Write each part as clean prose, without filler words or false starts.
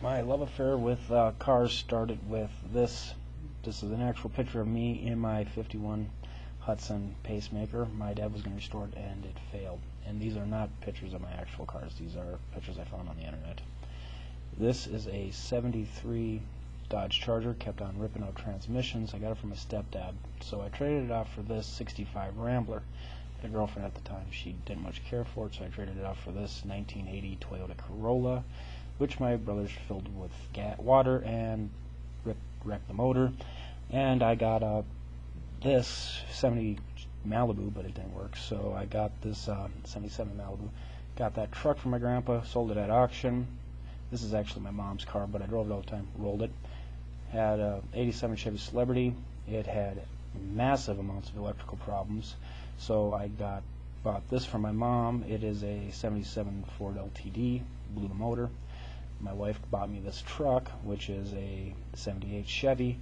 My love affair with cars started with this. This is an actual picture of me in my 51 Hudson pacemaker. My dad was going to restore it and it failed. And these are not pictures of my actual cars. These are pictures I found on the internet. This is a 73 Dodge Charger, kept on ripping out transmissions. I got it from my stepdad. So I traded it off for this 65 Rambler. I had a girlfriend at the time. She didn't much care for it, so I traded it off for this 1980 Toyota Corolla, which my brothers filled with water and wrecked the motor. And I got this 70 Malibu, but it didn't work, so I got this 77 Malibu. Got that truck from my grandpa, sold it at auction. This is actually my mom's car, but I drove it all the time, rolled it. Had a 87 Chevy Celebrity. It had massive amounts of electrical problems, so I bought this from my mom. It is a 77 Ford LTD, blew the motor. My wife bought me this truck, which is a 78 Chevy,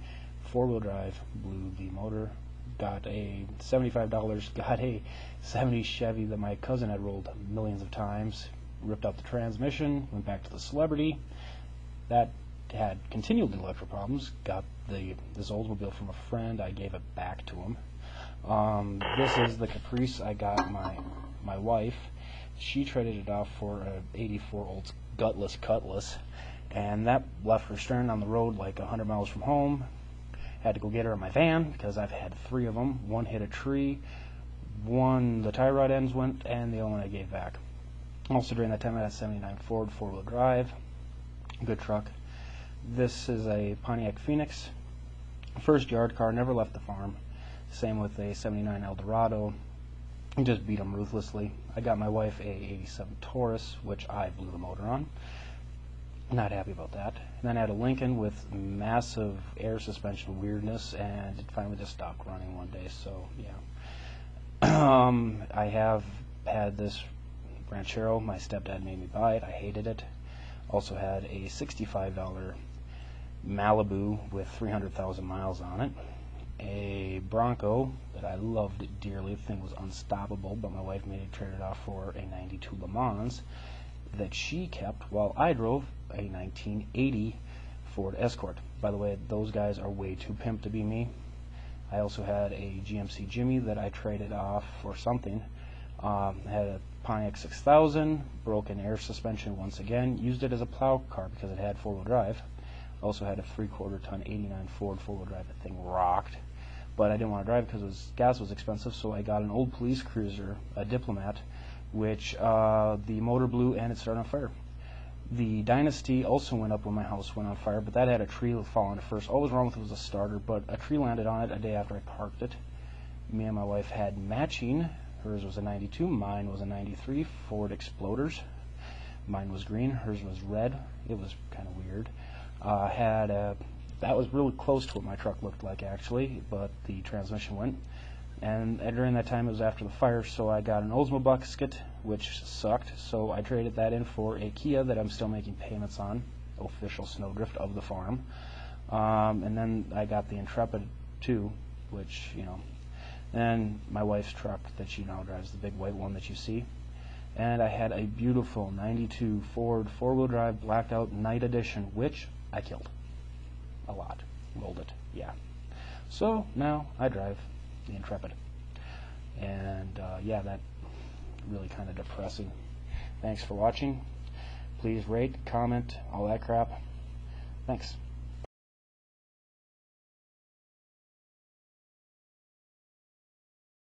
four-wheel drive, blew the motor. Got a $75, got a 70 Chevy that my cousin had rolled millions of times, ripped out the transmission, went back to the Celebrity. That had continual electrical problems. Got this Oldsmobile from a friend. I gave it back to him. This is the Caprice I got my wife. She traded it off for an 84 Olds gutless Cutlass, and that left her stranded on the road like 100 miles from home. Had to go get her in my van because I've had 3 of them. One hit a tree, one the tie rod ends went, and the other one I gave back. Also during that time I had a 79 Ford four-wheel drive, good truck. This is a Pontiac Phoenix, first yard car, never left the farm. Same with a 79 Eldorado. Just beat them ruthlessly. I got my wife a 87 Taurus, which I blew the motor on. Not happy about that. And then I had a Lincoln with massive air suspension weirdness, and it finally just stopped running one day, so yeah. I have had this Ranchero. My stepdad made me buy it. I hated it. Also had a $65 Malibu with 300,000 miles on it. A Bronco that I loved dearly. The thing was unstoppable, but my wife made it, traded it off for a 92 Le Mans that she kept while I drove a 1980 Ford Escort. By the way, those guys are way too pimp to be me. I also had a GMC Jimmy that I traded off for something. I had a Pontiac 6000, broken air suspension once again. Used it as a plow car because it had four-wheel drive. Also had a 3/4 ton 89 Ford four-wheel drive. That thing rocked. But I didn't want to drive because gas was expensive, so I got an old police cruiser, a Diplomat, which the motor blew and it started on fire. The Dynasty also went up when my house went on fire, but that had a tree fall on it first. All was wrong with it was a starter, but a tree landed on it a day after I parked it. Me and my wife had matching. Hers was a 92, mine was a 93 Ford Exploders. Mine was green, hers was red. It was kind of weird. That was really close to what my truck looked like actually, but the transmission went. And during that time it was after the fire, so I got an Oldsmobile Bucket, which sucked, so I traded that in for a Kia that I'm still making payments on, official snowdrift of the farm. And then I got the Intrepid too, which, you know, and my wife's truck that she now drives, the big white one that you see. And I had a beautiful 92 Ford four-wheel drive blacked out night edition, which I killed a lot, rolled it, yeah. So now I drive the Intrepid, and yeah, that really kind of depressing. Thanks for watching. Please rate, comment, all that crap. Thanks.